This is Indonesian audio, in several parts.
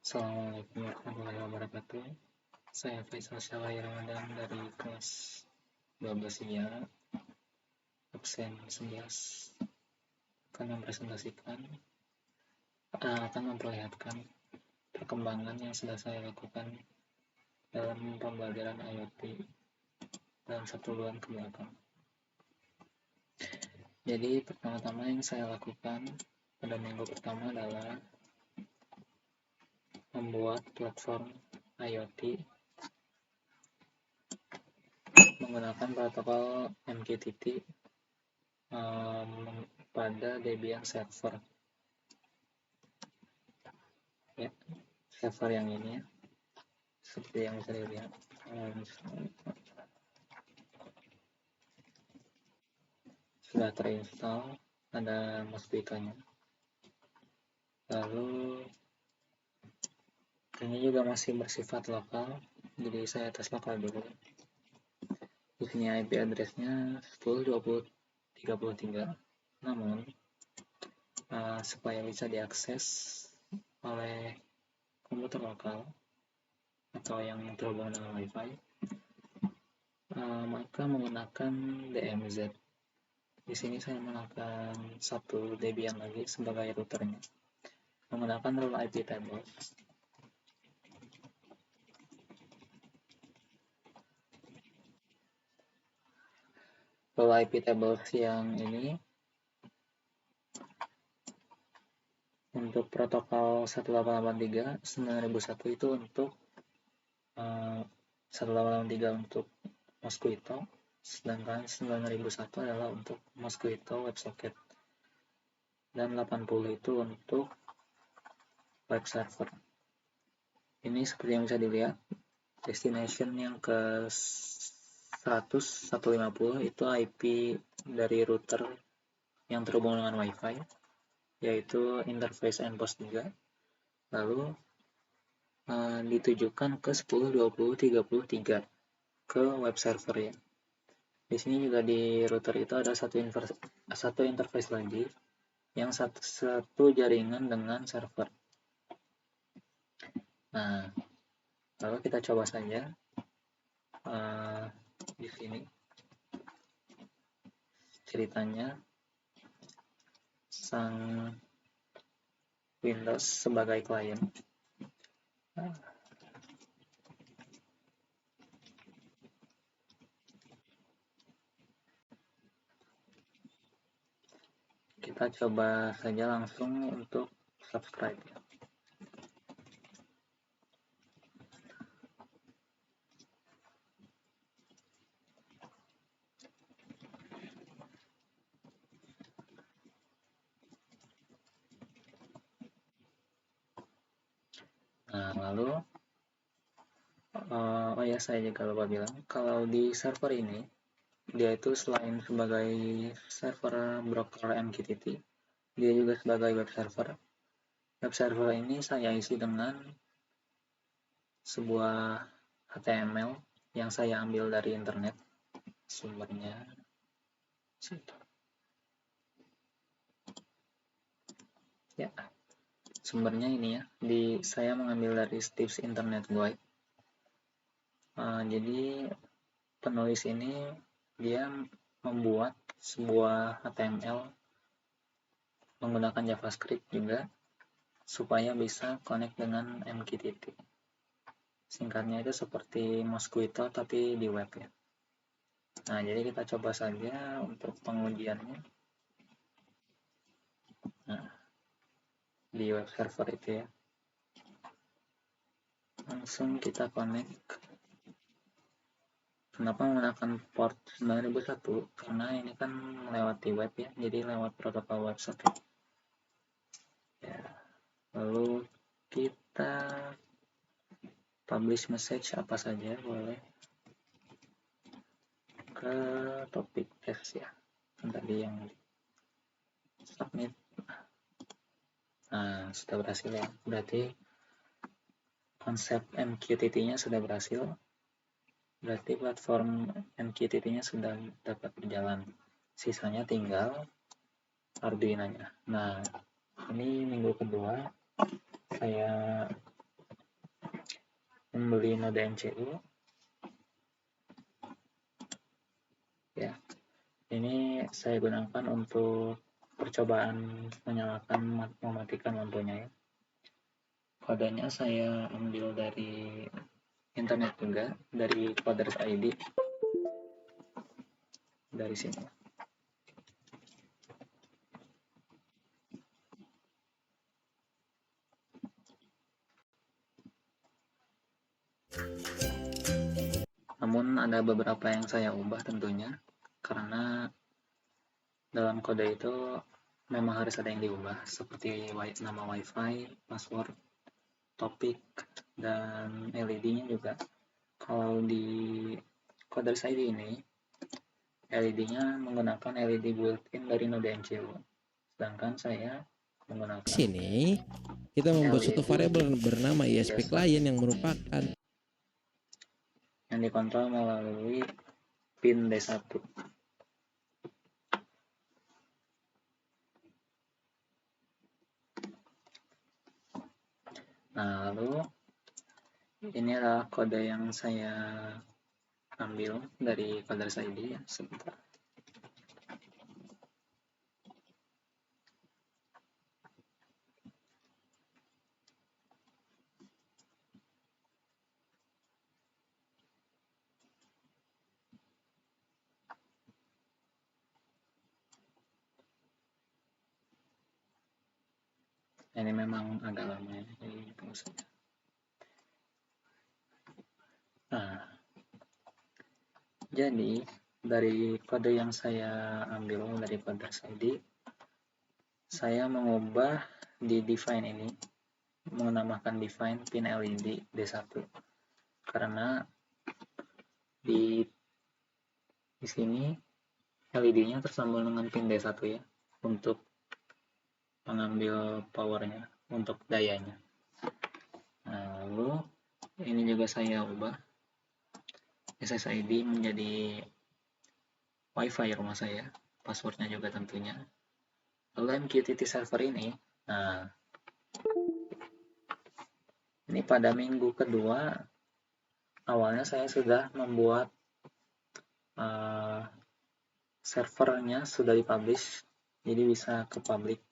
Assalamualaikum warahmatullahi wabarakatuh. Saya Faisal Syawai Ramadan dari kelas 12 IA, absen 11. Akan memperlihatkan perkembangan yang sudah saya lakukan dalam pembelajaran IoT dalam 1 bulan ke belakang. Jadi pertama-tama yang saya lakukan pada minggu pertama adalah membuat platform IoT menggunakan protokol MQTT pada Debian server. Ya, server yang ini ya, seperti yang bisa dilihat. Sudah terinstall, ada Mosquito-nya. Lalu ini juga masih bersifat lokal, jadi saya tes lokal dulu. Di sini IP address-nya 10.20.33. Namun supaya bisa diakses oleh komputer lokal atau yang terhubung dengan WiFi, maka menggunakan DMZ. Di sini saya menggunakan 1 Debian lagi sebagai routernya, menggunakan role IP table. Role IP table yang ini untuk protokol 1883 9001 itu untuk 1883 untuk Mosquito, sedangkan 9001 adalah untuk Mosquito WebSocket, dan 80 itu untuk web server. Ini seperti yang bisa dilihat, destination yang ke 100, 150 itu IP dari router yang terhubung dengan WiFi, yaitu interface endpost 3. Lalu ditujukan ke 10.20.33 ke web server ya. Di sini juga di router itu ada satu interface lagi yang satu jaringan dengan server. Nah, lalu kita coba saja di sini ceritanya sang Windows sebagai klien. Kita coba saja langsung untuk subscribe ya. Nah, lalu saya juga lupa bilang, kalau di server ini dia itu selain sebagai server broker MQTT, dia juga sebagai web server. Web server ini saya isi dengan sebuah HTML yang saya ambil dari internet, sumbernya ya, sumbernya ini ya, saya mengambil dari Steve's Internet Guide. Jadi penulis ini dia membuat sebuah HTML menggunakan JavaScript juga supaya bisa connect dengan MQTT. Singkatnya itu seperti Mosquito tapi di web ya. Nah, jadi kita coba saja untuk pengujiannya. Nah, di web server itu ya. Langsung kita connect. Kenapa menggunakan port 9001? Karena ini kan melewati web ya, jadi lewat protokol WebSocket. Ya. Lalu kita publish message apa saja boleh ke topik test ya, tadi yang submit. Nah, sudah berhasil ya, berarti konsep MQTT-nya sudah berhasil, berarti platform MQTT-nya sudah dapat berjalan. Sisanya tinggal Arduino-nya. Nah, ini minggu kedua saya membeli node MCU. Ya, ini saya gunakan untuk percobaan menyalakan mematikan lampunya ya. Kodenya saya ambil dari internet juga, dari Coders ID, dari sini. Namun ada beberapa yang saya ubah tentunya, karena dalam kode itu memang harus ada yang diubah, seperti nama WiFi, password, topik, dan LED-nya juga. Kalau di Coders ID ini, LED-nya menggunakan LED built-in dari Node MCU. Sedangkan saya menggunakan Di sini kita membuat suatu variabel bernama ISP client yang merupakan yang dikontrol melalui pin D1. Nah, lalu ini adalah kode yang saya ambil dari Coders ID ya, sebentar. Ini memang agak lama ya, jadi tunggu saja. Nah, jadi dari kode yang saya ambil dari Coders ID, saya mengubah di define ini, menamakan define pin LED D1, karena di sini LED-nya tersambung dengan pin D1 ya, untuk mengambil powernya, untuk dayanya. Nah, lalu ini juga saya ubah SSID menjadi WiFi rumah saya, passwordnya juga tentunya. Lalu MQTT server ini, nah ini pada minggu kedua awalnya saya sudah membuat servernya sudah dipublish, jadi bisa ke public.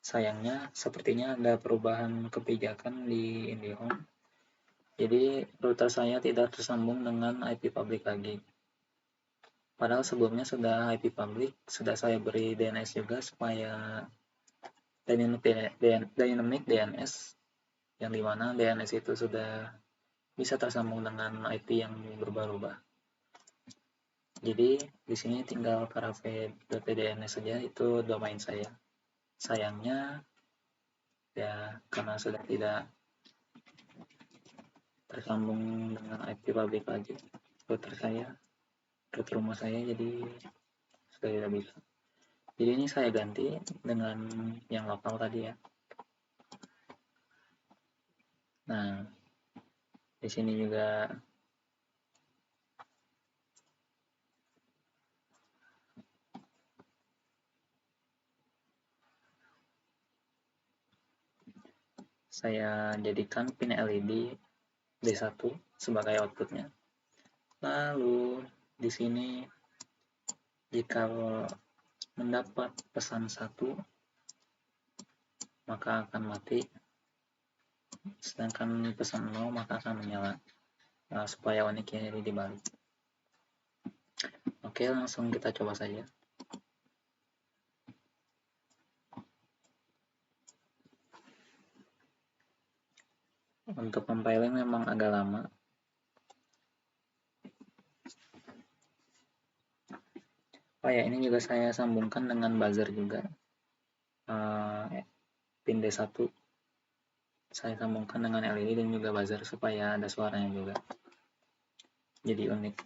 Sayangnya sepertinya ada perubahan kebijakan di IndiHome, jadi router saya tidak tersambung dengan IP public lagi. Padahal sebelumnya sudah IP public, sudah saya beri DNS juga supaya dynamic DNS, yang dimana DNS itu sudah bisa tersambung dengan IP yang berubah-ubah. Jadi di sini tinggal parave.dns saja, itu domain saya. Sayangnya ya karena sudah tidak tersambung dengan IP public lagi router rumah saya, jadi sudah tidak bisa. Jadi ini saya ganti dengan yang lokal tadi ya. Nah, di sini juga saya jadikan pin LED D1 sebagai outputnya. Lalu di sini jika mendapat pesan 1 maka akan mati, sedangkan pesan 0 maka akan menyala, supaya uniknya ini dibalik. Oke, langsung kita coba saja. Untuk compiling memang agak lama. Oh ya, ini juga saya sambungkan dengan buzzer juga. Pin D1 saya sambungkan dengan LED dan juga buzzer supaya ada suaranya juga. Jadi unik.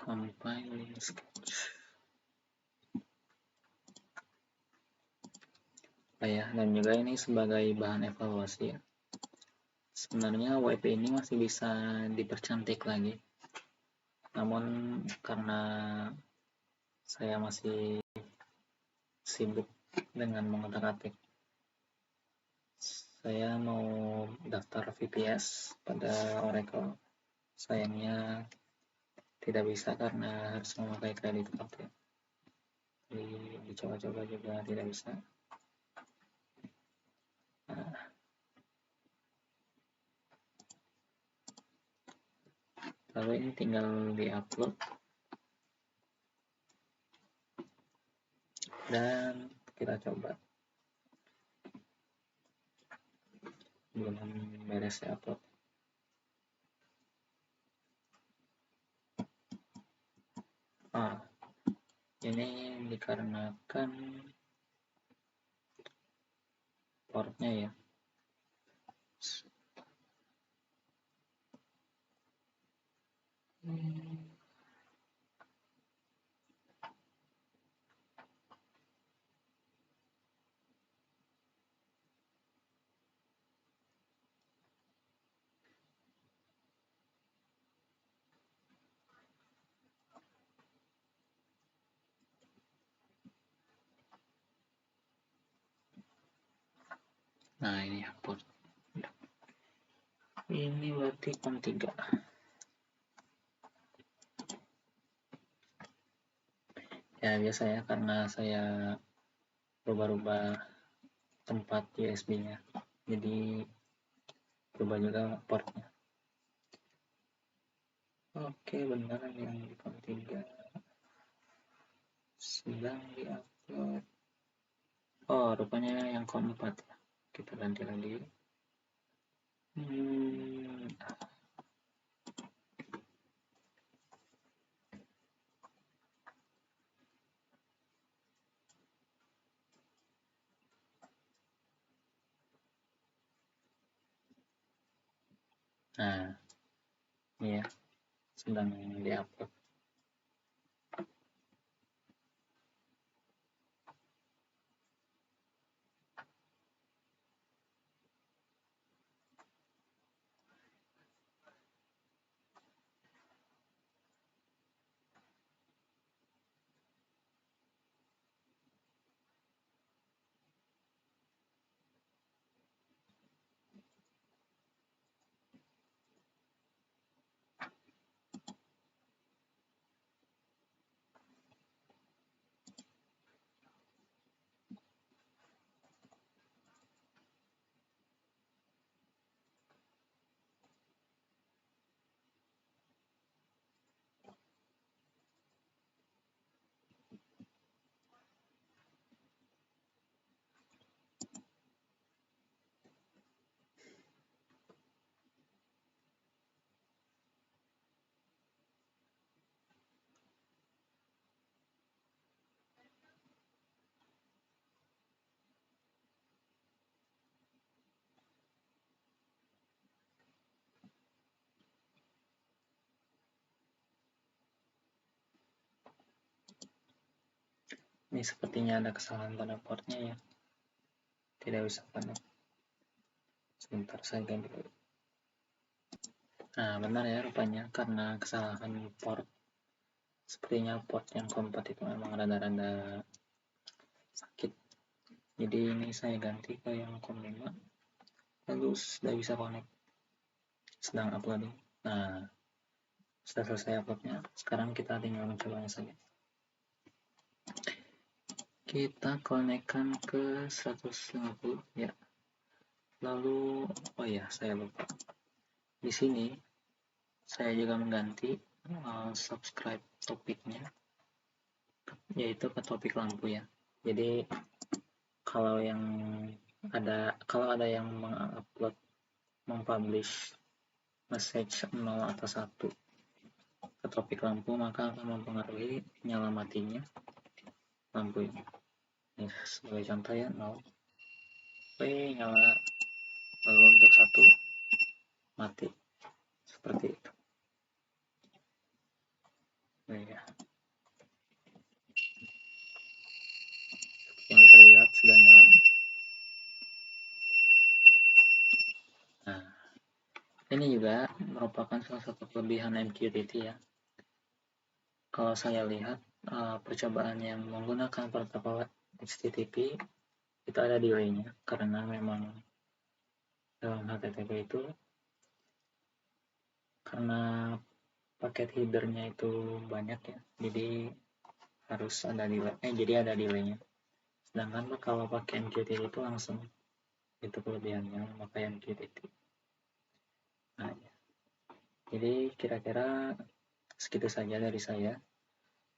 compiling sketch. Ya, dan juga ini sebagai bahan evaluasi ya. Sebenarnya WP ini masih bisa dipercantik lagi, namun karena saya masih sibuk dengan mengotak-atik, saya mau daftar VPS pada Oracle. Sayangnya tidak bisa karena harus memakai kredit card ya. Jadi dicoba-coba juga tidak bisa. Nah, lalu ini tinggal diupload dan kita coba. Belum beres ya upload. Ini dikarenakan portnya ya. Nah, ini port. Ini berarti COM3. Ya, biasanya karena saya rubah-rubah tempat USB-nya. Jadi rubah juga portnya. Oke, benar yang di COM3 sedang diupload. Oh, rupanya yang COM4 ya. Kita ganti lagi. Nah, ini ya, sedang diupload. Ini sepertinya ada kesalahan pada portnya ya. Tidak bisa connect. Sebentar saya ganti dulu. Nah, benar ya rupanya karena kesalahan port. Sepertinya port yang COM4 itu memang rada-rada sakit. Jadi ini saya ganti ke yang COM5. Lalu sudah bisa connect. Sedang uploading. Nah, sudah selesai uploadnya. Sekarang kita tinggal mencobanya saja. Kita konekkan ke 150 ya. Lalu oh ya, saya lupa. Di sini saya juga mengganti subscribe topiknya, yaitu ke topik lampu ya. Jadi kalau ada yang mengupload, mempublish message 0 atau 1 ke topik lampu, maka akan mempengaruhi nyala matinya lampu ini. Ini sebagai contoh ya, 0 nyala, lalu untuk 1 mati, seperti itu. Ini juga merupakan salah satu kelebihan MQTT ya. Kalau saya lihat percobaan yang menggunakan protokol HTTP itu ada delay-nya karena memang dalam HTTP itu karena paket header-nya itu banyak ya, jadi harus ada delay. Jadi ada delay-nya. Sedangkan kalau pakai MQTT itu langsung, itu kelebihannya pakai MQTT. Nah, jadi kira-kira segitu saja dari saya.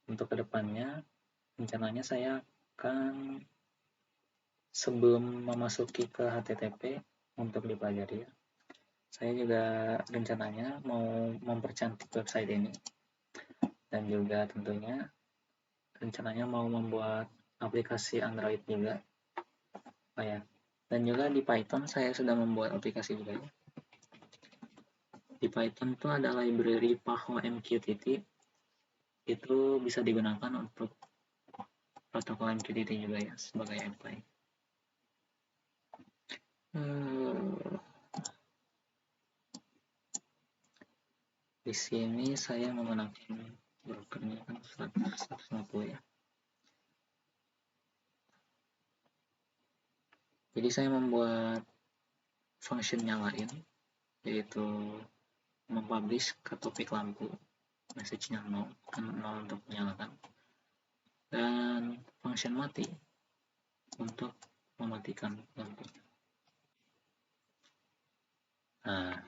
Untuk kedepannya, rencananya saya akan sebelum memasuki ke HTTP untuk dipelajari ya. Saya juga rencananya mau mempercantik website ini dan juga tentunya rencananya mau membuat aplikasi Android juga. Oh ya, dan juga di Python saya sudah membuat aplikasi juga ya. Di Python itu ada library PAHO MQTT, itu bisa digunakan untuk protokol MQTT juga ya sebagai endpoint. Di sini saya menggunakan brokernya kan 150 ya. Jadi saya membuat functionnya lain, yaitu mempublish ke topik lampu, message-nya 0, kan 0 untuk menyalakan, dan function mati untuk mematikan lampu. Nah,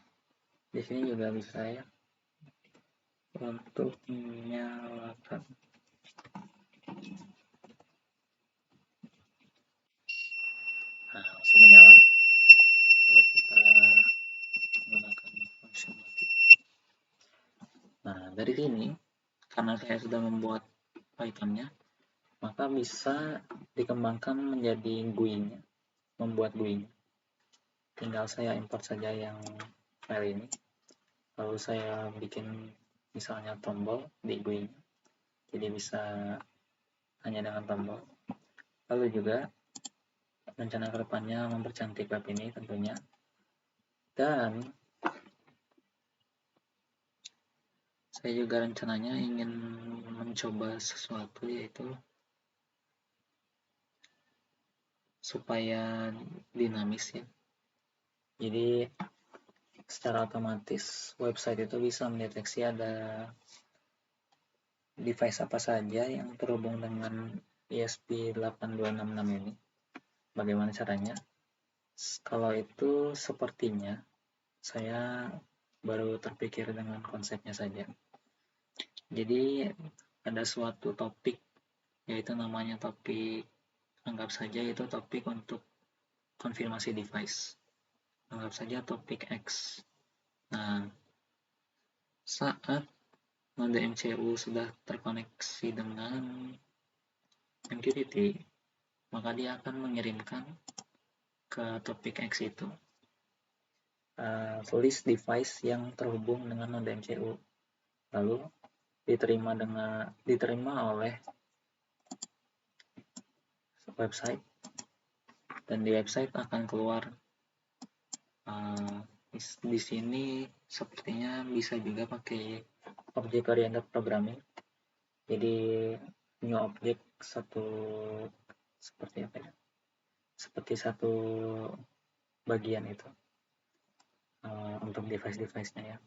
di sini juga bisa ya untuk menyalakan. Nah, langsung menyala kalau kita menggunakan function mati. Nah, dari sini karena saya sudah membuat Python-nya, maka bisa dikembangkan menjadi GUI-nya, membuat GUI-nya. Tinggal saya import saja yang file ini, lalu saya bikin misalnya tombol di GUI-nya, jadi bisa hanya dengan tombol. Lalu juga rencana kedepannya mempercantik web ini tentunya, dan saya juga rencananya ingin mencoba sesuatu, yaitu supaya dinamis ya. Jadi secara otomatis website itu bisa mendeteksi ada device apa saja yang terhubung dengan ESP8266 ini. Bagaimana caranya? Kalau itu sepertinya saya baru terpikir dengan konsepnya saja. Jadi ada suatu topik, yaitu namanya topik, anggap saja itu topik untuk konfirmasi device. Anggap saja topik X. Nah, saat node MCU sudah terkoneksi dengan MQTT, maka dia akan mengirimkan ke topik X itu list device yang terhubung dengan node MCU, lalu diterima oleh website, dan di website akan keluar di sini sepertinya bisa juga pakai object oriented programming. Jadi new object satu seperti apa ya? Seperti satu bagian itu untuk device-device-nya ya.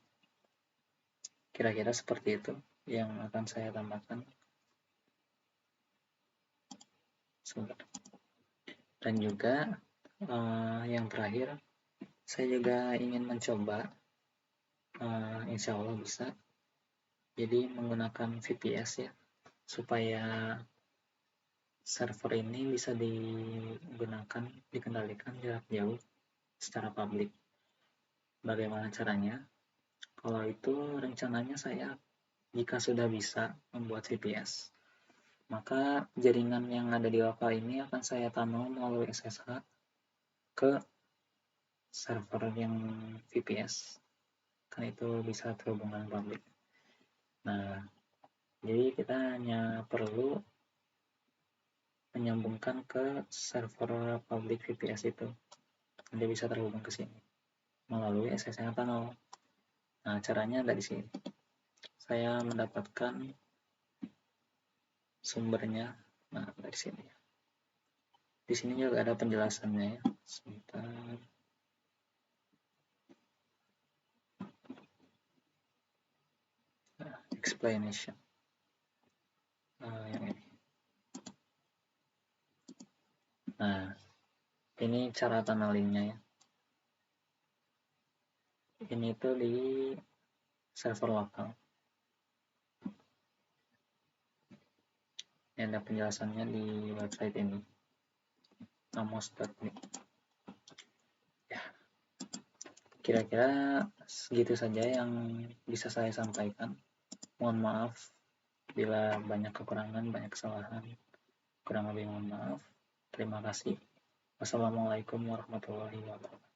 Kira-kira seperti itu yang akan saya tambahkan. Dan juga yang terakhir, saya juga ingin mencoba, insya Allah bisa, jadi menggunakan VPS ya, supaya server ini bisa dikendalikan jarak jauh secara publik. Bagaimana caranya? Kalau itu rencananya saya, jika sudah bisa membuat VPS, maka jaringan yang ada di lokal ini akan saya tanam melalui SSH ke server yang VPS, kan itu bisa terhubung dengan publik. Nah, jadi kita hanya perlu menyambungkan ke server public VPS itu, nanti bisa terhubung ke sini melalui SSH tunnel. Nah, caranya ada di sini. Saya mendapatkan sumbernya. Nah, dari sini. Di sini juga ada penjelasannya ya. Sebentar. Nah, explanation. Yang ini. Nah, ini cara tunnelingnya ya. Ini tuh di server lokal. Ini ada penjelasannya di website ini. Amos.me. Ya, kira-kira segitu saja yang bisa saya sampaikan. Mohon maaf bila banyak kekurangan, banyak kesalahan. Kurang lebih mohon maaf. Terima kasih. Wassalamualaikum warahmatullahi wabarakatuh.